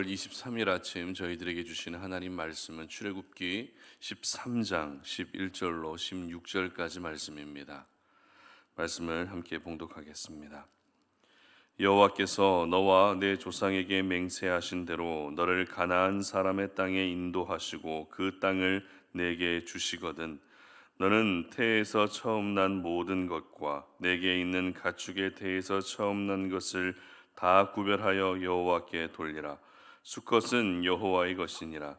10월 23일 아침 저희들에게 주시는 하나님 말씀은 출애굽기 13장 11절로 16절까지 말씀입니다. 말씀을 함께 봉독하겠습니다. 여호와께서 너와 내 조상에게 맹세하신 대로 너를 가나안 사람의 땅에 인도하시고 그 땅을 내게 주시거든 너는 태에서 처음 난 모든 것과 내게 있는 가축의 태에서 처음 난 것을 다 구별하여 여호와께 돌리라. 수컷은 여호와의 것이니라.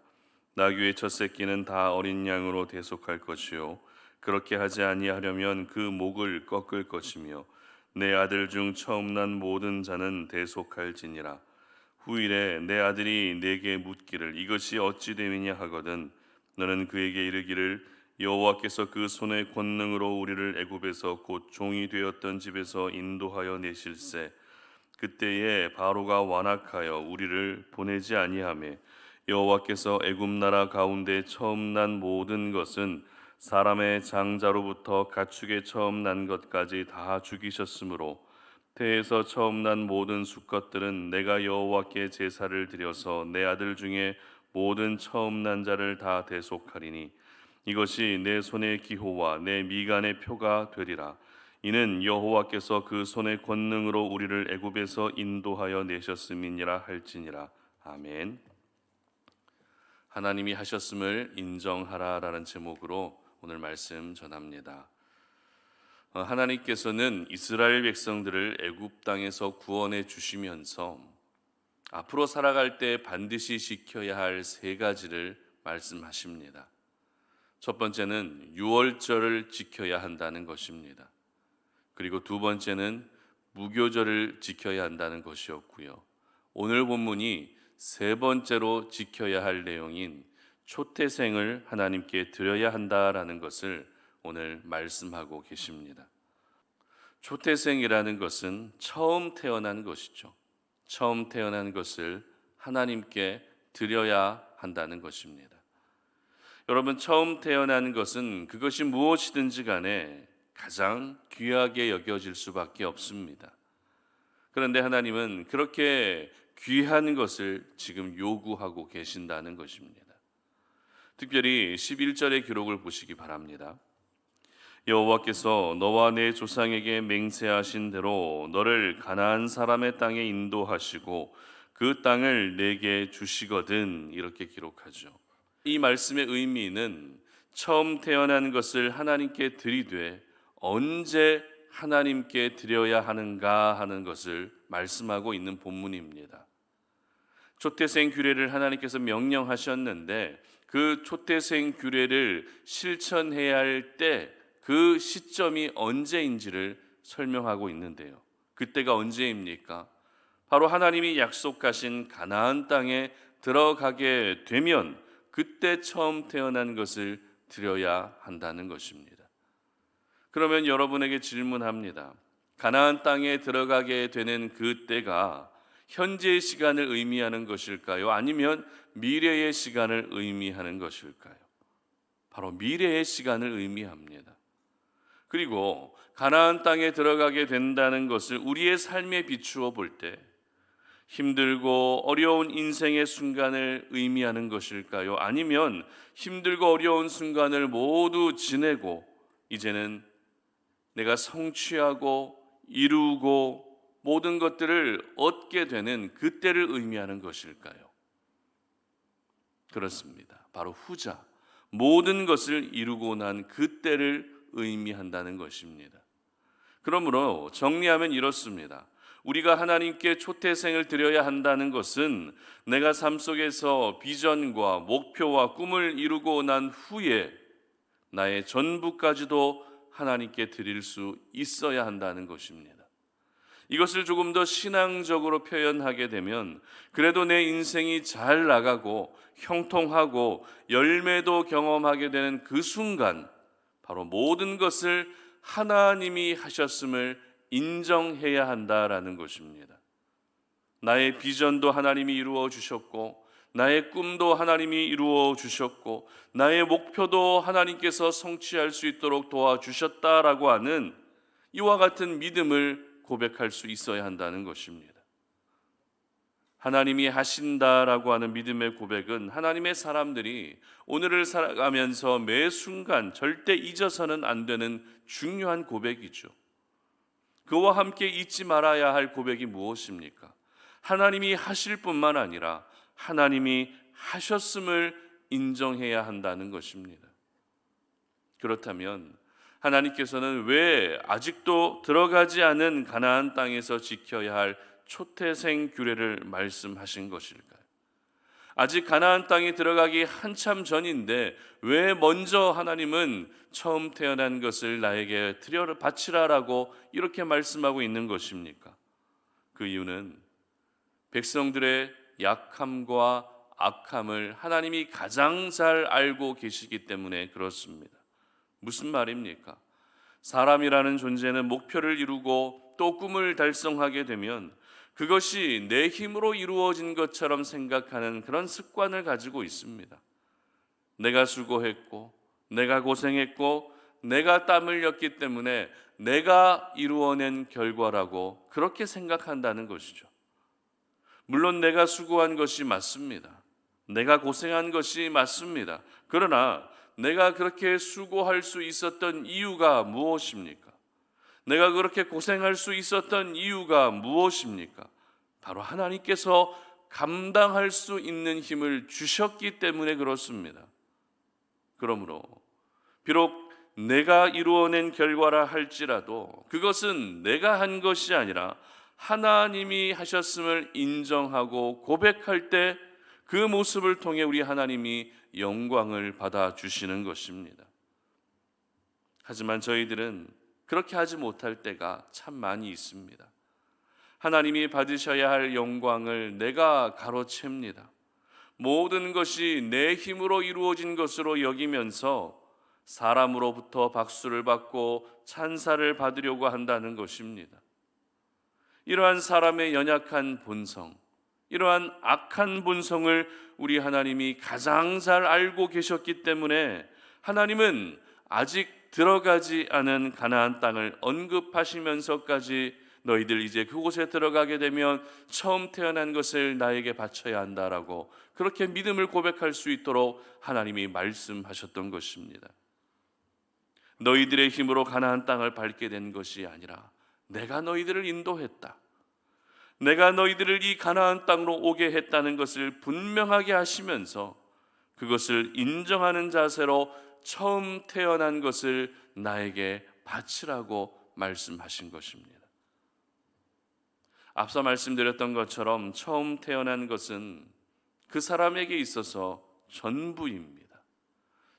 나귀의 첫 새끼는 다 어린 양으로 대속할 것이요 그렇게 하지 아니하려면 그 목을 꺾을 것이며 내 아들 중 처음 난 모든 자는 대속할지니라. 후일에 내 아들이 내게 묻기를 이것이 어찌 됨이냐 하거든 너는 그에게 이르기를 여호와께서 그 손의 권능으로 우리를 애굽에서 곧 종이 되었던 집에서 인도하여 내실세 그때에 바로가 완악하여 우리를 보내지 아니하매 여호와께서 애굽 나라 가운데 처음 난 모든 것은 사람의 장자로부터 가축의 처음 난 것까지 다 죽이셨으므로 태에서 처음 난 모든 수컷들은 내가 여호와께 제사를 드려서 내 아들 중에 모든 처음 난 자를 다 대속하리니 이것이 내 손의 기호와 내 미간의 표가 되리라. 이는 여호와께서 그 손의 권능으로 우리를 애굽에서 인도하여 내셨음이니라 할지니라. 아멘. 하나님이 하셨음을 인정하라라는 제목으로 오늘 말씀 전합니다. 하나님께서는 이스라엘 백성들을 애굽 땅에서 구원해 주시면서 앞으로 살아갈 때 반드시 지켜야 할 세 가지를 말씀하십니다. 첫 번째는 유월절을 지켜야 한다는 것입니다. 그리고 두 번째는 무교절을 지켜야 한다는 것이었고요. 오늘 본문이 세 번째로 지켜야 할 내용인 초태생을 하나님께 드려야 한다라는 것을 오늘 말씀하고 계십니다. 초태생이라는 것은 처음 태어난 것이죠. 처음 태어난 것을 하나님께 드려야 한다는 것입니다. 여러분, 처음 태어난 것은 그것이 무엇이든지 간에 가장 귀하게 여겨질 수밖에 없습니다. 그런데 하나님은 그렇게 귀한 것을 지금 요구하고 계신다는 것입니다. 특별히 11절의 기록을 보시기 바랍니다. 여호와께서 너와 내 조상에게 맹세하신 대로 너를 가나안 사람의 땅에 인도하시고 그 땅을 내게 주시거든 이렇게 기록하죠. 이 말씀의 의미는 처음 태어난 것을 하나님께 드리되 언제 하나님께 드려야 하는가 하는 것을 말씀하고 있는 본문입니다. 초태생 규례를 하나님께서 명령하셨는데 그 초태생 규례를 실천해야 할 때 그 시점이 언제인지를 설명하고 있는데요. 그때가 언제입니까? 바로 하나님이 약속하신 가나안 땅에 들어가게 되면 그때 처음 태어난 것을 드려야 한다는 것입니다. 그러면 여러분에게 질문합니다. 가나안 땅에 들어가게 되는 그때가 현재의 시간을 의미하는 것일까요? 아니면 미래의 시간을 의미하는 것일까요? 바로 미래의 시간을 의미합니다. 그리고 가나안 땅에 들어가게 된다는 것을 우리의 삶에 비추어 볼 때 힘들고 어려운 인생의 순간을 의미하는 것일까요? 아니면 힘들고 어려운 순간을 모두 지내고 이제는 내가 성취하고 이루고 모든 것들을 얻게 되는 그때를 의미하는 것일까요? 그렇습니다. 바로 후자, 모든 것을 이루고 난 그때를 의미한다는 것입니다. 그러므로 정리하면 이렇습니다. 우리가 하나님께 초태생을 드려야 한다는 것은 내가 삶 속에서 비전과 목표와 꿈을 이루고 난 후에 나의 전부까지도 하나님께 드릴 수 있어야 한다는 것입니다. 이것을 조금 더 신앙적으로 표현하게 되면 그래도 내 인생이 잘 나가고 형통하고 열매도 경험하게 되는 그 순간 바로 모든 것을 하나님이 하셨음을 인정해야 한다라는 것입니다. 나의 비전도 하나님이 이루어 주셨고 나의 꿈도 하나님이 이루어 주셨고 나의 목표도 하나님께서 성취할 수 있도록 도와주셨다라고 하는 이와 같은 믿음을 고백할 수 있어야 한다는 것입니다. 하나님이 하신다라고 하는 믿음의 고백은 하나님의 사람들이 오늘을 살아가면서 매 순간 절대 잊어서는 안 되는 중요한 고백이죠. 그와 함께 잊지 말아야 할 고백이 무엇입니까? 하나님이 하실 뿐만 아니라 하나님이 하셨음을 인정해야 한다는 것입니다. 그렇다면 하나님께서는 왜 아직도 들어가지 않은 가나안 땅에서 지켜야 할 초태생 규례를 말씀하신 것일까요? 아직 가나안 땅에 들어가기 한참 전인데 왜 먼저 하나님은 처음 태어난 것을 나에게 바치라라고 이렇게 말씀하고 있는 것입니까? 그 이유는 백성들의 약함과 악함을 하나님이 가장 잘 알고 계시기 때문에 그렇습니다. 무슨 말입니까? 사람이라는 존재는 목표를 이루고 또 꿈을 달성하게 되면 그것이 내 힘으로 이루어진 것처럼 생각하는 그런 습관을 가지고 있습니다. 내가 수고했고 내가 고생했고 내가 땀을 흘렸기 때문에 내가 이루어낸 결과라고 그렇게 생각한다는 것이죠. 물론 내가 수고한 것이 맞습니다. 내가 고생한 것이 맞습니다. 그러나 내가 그렇게 수고할 수 있었던 이유가 무엇입니까? 내가 그렇게 고생할 수 있었던 이유가 무엇입니까? 바로 하나님께서 감당할 수 있는 힘을 주셨기 때문에 그렇습니다. 그러므로 비록 내가 이루어낸 결과라 할지라도 그것은 내가 한 것이 아니라 하나님이 하셨음을 인정하고 고백할 때 그 모습을 통해 우리 하나님이 영광을 받아주시는 것입니다. 하지만 저희들은 그렇게 하지 못할 때가 참 많이 있습니다. 하나님이 받으셔야 할 영광을 내가 가로챕니다. 모든 것이 내 힘으로 이루어진 것으로 여기면서 사람으로부터 박수를 받고 찬사를 받으려고 한다는 것입니다. 이러한 사람의 연약한 본성, 이러한 악한 본성을 우리 하나님이 가장 잘 알고 계셨기 때문에 하나님은 아직 들어가지 않은 가나안 땅을 언급하시면서까지 너희들 이제 그곳에 들어가게 되면 처음 태어난 것을 나에게 바쳐야 한다라고 그렇게 믿음을 고백할 수 있도록 하나님이 말씀하셨던 것입니다. 너희들의 힘으로 가나안 땅을 밟게 된 것이 아니라 내가 너희들을 인도했다. 내가 너희들을 이 가나안 땅으로 오게 했다는 것을 분명하게 하시면서 그것을 인정하는 자세로 처음 태어난 것을 나에게 바치라고 말씀하신 것입니다. 앞서 말씀드렸던 것처럼 처음 태어난 것은 그 사람에게 있어서 전부입니다.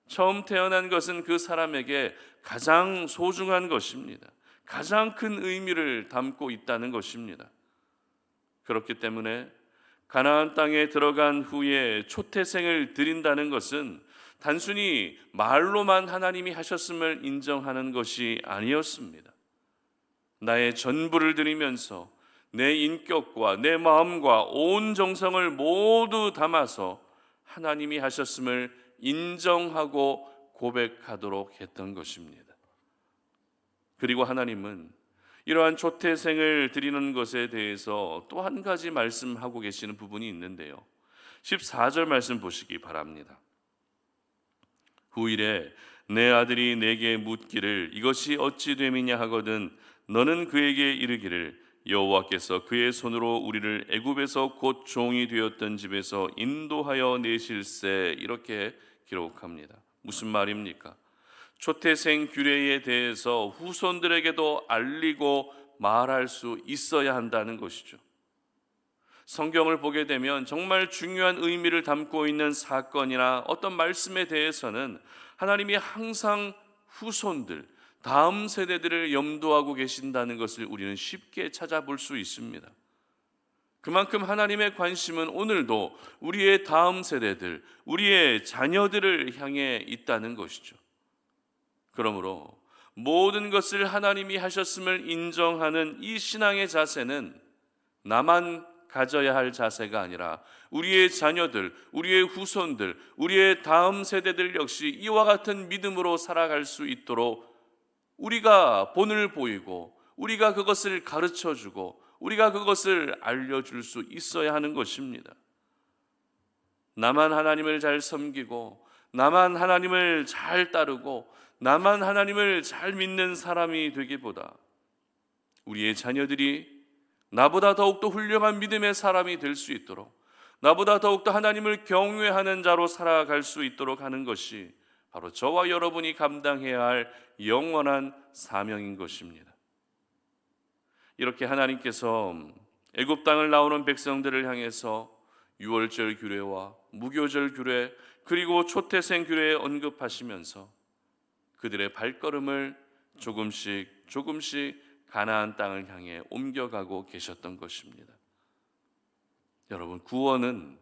처음 태어난 것은 그 사람에게 가장 소중한 것입니다. 가장 큰 의미를 담고 있다는 것입니다. 그렇기 때문에 가나안 땅에 들어간 후에 초태생을 드린다는 것은 단순히 말로만 하나님이 하셨음을 인정하는 것이 아니었습니다. 나의 전부를 드리면서 내 인격과 내 마음과 온 정성을 모두 담아서 하나님이 하셨음을 인정하고 고백하도록 했던 것입니다. 그리고 하나님은 이러한 초태생을 드리는 것에 대해서 또 한 가지 말씀하고 계시는 부분이 있는데요. 14절 말씀 보시기 바랍니다. 후일에 내 아들이 내게 묻기를 이것이 어찌 됨이냐 하거든 너는 그에게 이르기를 여호와께서 그의 손으로 우리를 애굽에서 곧 종이 되었던 집에서 인도하여 내실세 이렇게 기록합니다. 무슨 말입니까? 초태생 규례에 대해서 후손들에게도 알리고 말할 수 있어야 한다는 것이죠. 성경을 보게 되면 정말 중요한 의미를 담고 있는 사건이나 어떤 말씀에 대해서는 하나님이 항상 후손들, 다음 세대들을 염두하고 계신다는 것을 우리는 쉽게 찾아볼 수 있습니다. 그만큼 하나님의 관심은 오늘도 우리의 다음 세대들, 우리의 자녀들을 향해 있다는 것이죠. 그러므로 모든 것을 하나님이 하셨음을 인정하는 이 신앙의 자세는 나만 가져야 할 자세가 아니라 우리의 자녀들, 우리의 후손들, 우리의 다음 세대들 역시 이와 같은 믿음으로 살아갈 수 있도록 우리가 본을 보이고 우리가 그것을 가르쳐주고 우리가 그것을 알려줄 수 있어야 하는 것입니다. 나만 하나님을 잘 섬기고 나만 하나님을 잘 따르고 나만 하나님을 잘 믿는 사람이 되기보다 우리의 자녀들이 나보다 더욱더 훌륭한 믿음의 사람이 될 수 있도록, 나보다 더욱더 하나님을 경외하는 자로 살아갈 수 있도록 하는 것이 바로 저와 여러분이 감당해야 할 영원한 사명인 것입니다. 이렇게 하나님께서 애굽 땅을 나오는 백성들을 향해서 유월절 규례와 무교절 규례 그리고 초태생 규례에 언급하시면서 그들의 발걸음을 조금씩 가나안 땅을 향해 옮겨가고 계셨던 것입니다. 여러분, 구원은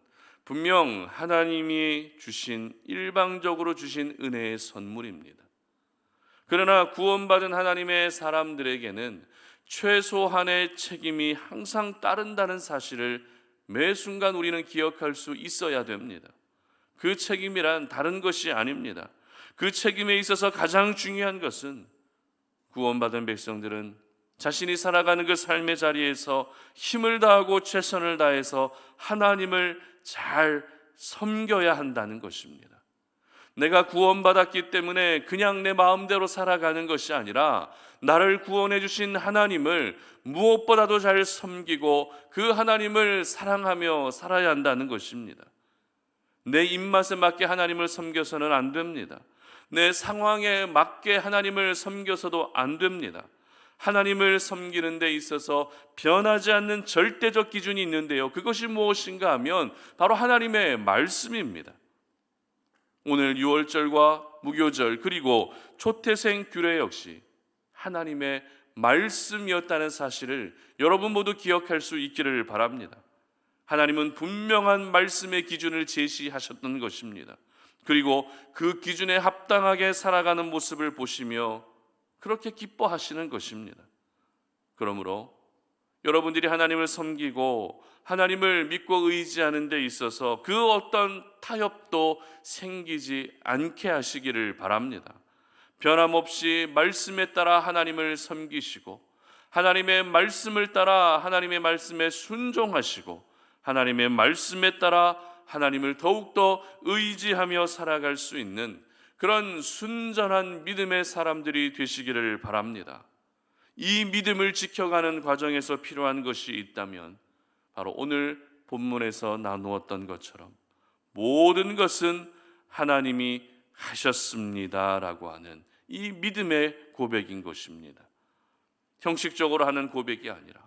분명 하나님이 주신, 일방적으로 주신 은혜의 선물입니다. 그러나 구원받은 하나님의 사람들에게는 최소한의 책임이 항상 따른다는 사실을 매 순간 우리는 기억할 수 있어야 됩니다. 그 책임이란 다른 것이 아닙니다. 그 책임에 있어서 가장 중요한 것은 구원받은 백성들은 자신이 살아가는 그 삶의 자리에서 힘을 다하고 최선을 다해서 하나님을 잘 섬겨야 한다는 것입니다. 내가 구원받았기 때문에 그냥 내 마음대로 살아가는 것이 아니라 나를 구원해 주신 하나님을 무엇보다도 잘 섬기고 그 하나님을 사랑하며 살아야 한다는 것입니다. 내 입맛에 맞게 하나님을 섬겨서는 안 됩니다. 내 상황에 맞게 하나님을 섬겨서도 안 됩니다. 하나님을 섬기는 데 있어서 변하지 않는 절대적 기준이 있는데요, 그것이 무엇인가 하면 바로 하나님의 말씀입니다. 오늘 유월절과 무교절 그리고 초태생 규례 역시 하나님의 말씀이었다는 사실을 여러분 모두 기억할 수 있기를 바랍니다. 하나님은 분명한 말씀의 기준을 제시하셨던 것입니다. 그리고 그 기준에 합당하게 살아가는 모습을 보시며 그렇게 기뻐하시는 것입니다. 그러므로 여러분들이 하나님을 섬기고 하나님을 믿고 의지하는 데 있어서 그 어떤 타협도 생기지 않게 하시기를 바랍니다. 변함없이 말씀에 따라 하나님을 섬기시고 하나님의 말씀을 따라 하나님의 말씀에 순종하시고 하나님의 말씀에 따라 하나님을 더욱더 의지하며 살아갈 수 있는 그런 순전한 믿음의 사람들이 되시기를 바랍니다. 이 믿음을 지켜가는 과정에서 필요한 것이 있다면 바로 오늘 본문에서 나누었던 것처럼 모든 것은 하나님이 하셨습니다라고 하는 이 믿음의 고백인 것입니다. 형식적으로 하는 고백이 아니라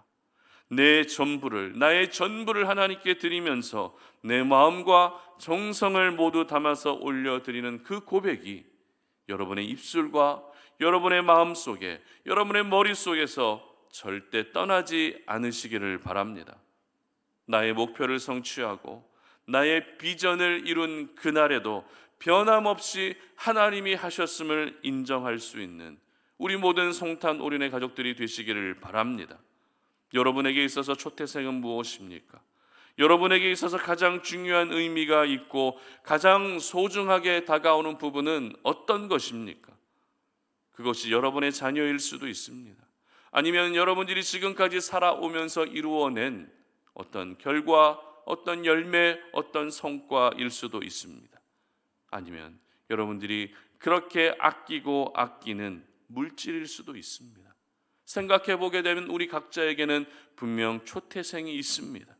내 전부를, 나의 전부를 하나님께 드리면서 내 마음과 정성을 모두 담아서 올려드리는 그 고백이 여러분의 입술과 여러분의 마음속에, 여러분의 머릿속에서 절대 떠나지 않으시기를 바랍니다. 나의 목표를 성취하고 나의 비전을 이룬 그날에도 변함없이 하나님이 하셨음을 인정할 수 있는 우리 모든 송탄 올인의 가족들이 되시기를 바랍니다. 여러분에게 있어서 초태생은 무엇입니까? 여러분에게 있어서 가장 중요한 의미가 있고 가장 소중하게 다가오는 부분은 어떤 것입니까? 그것이 여러분의 자녀일 수도 있습니다. 아니면 여러분들이 지금까지 살아오면서 이루어낸 어떤 결과, 어떤 열매, 어떤 성과일 수도 있습니다. 아니면 여러분들이 그렇게 아끼고 아끼는 물질일 수도 있습니다. 생각해 보게 되면 우리 각자에게는 분명 초태생이 있습니다.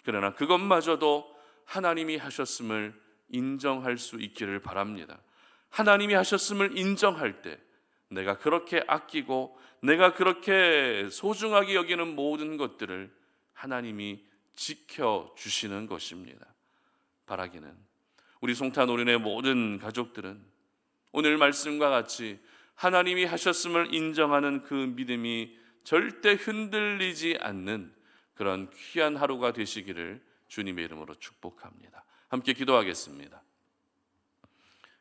그러나 그것마저도 하나님이 하셨음을 인정할 수 있기를 바랍니다. 하나님이 하셨음을 인정할 때 내가 그렇게 아끼고 내가 그렇게 소중하게 여기는 모든 것들을 하나님이 지켜주시는 것입니다. 바라기는 우리 송탄올인의 모든 가족들은 오늘 말씀과 같이 하나님이 하셨음을 인정하는 그 믿음이 절대 흔들리지 않는 그런 귀한 하루가 되시기를 주님의 이름으로 축복합니다. 함께 기도하겠습니다.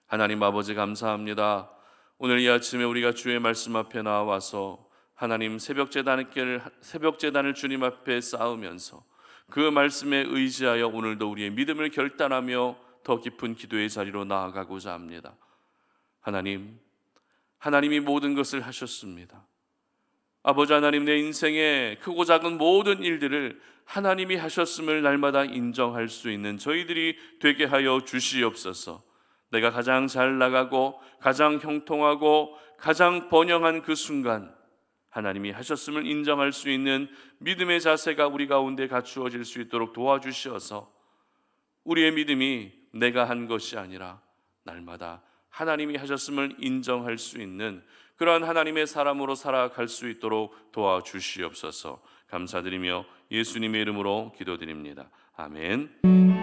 하나님 아버지 감사합니다. 오늘 이 아침에 우리가 주의 말씀 앞에 나와서 하나님 새벽제단을 주님 앞에 쌓으면서 그 말씀에 의지하여 오늘도 우리의 믿음을 결단하며 더 깊은 기도의 자리로 나아가고자 합니다. 하나님이 모든 것을 하셨습니다. 아버지 하나님, 내 인생의 크고 작은 모든 일들을 하나님이 하셨음을 날마다 인정할 수 있는 저희들이 되게 하여 주시옵소서. 내가 가장 잘 나가고 가장 형통하고 가장 번영한 그 순간 하나님이 하셨음을 인정할 수 있는 믿음의 자세가 우리 가운데 갖추어질 수 있도록 도와주시어서 우리의 믿음이 내가 한 것이 아니라 날마다 하나님이 하셨음을 인정할 수 있는 그러한 하나님의 사람으로 살아갈 수 있도록 도와주시옵소서. 감사드리며 예수님의 이름으로 기도드립니다. 아멘.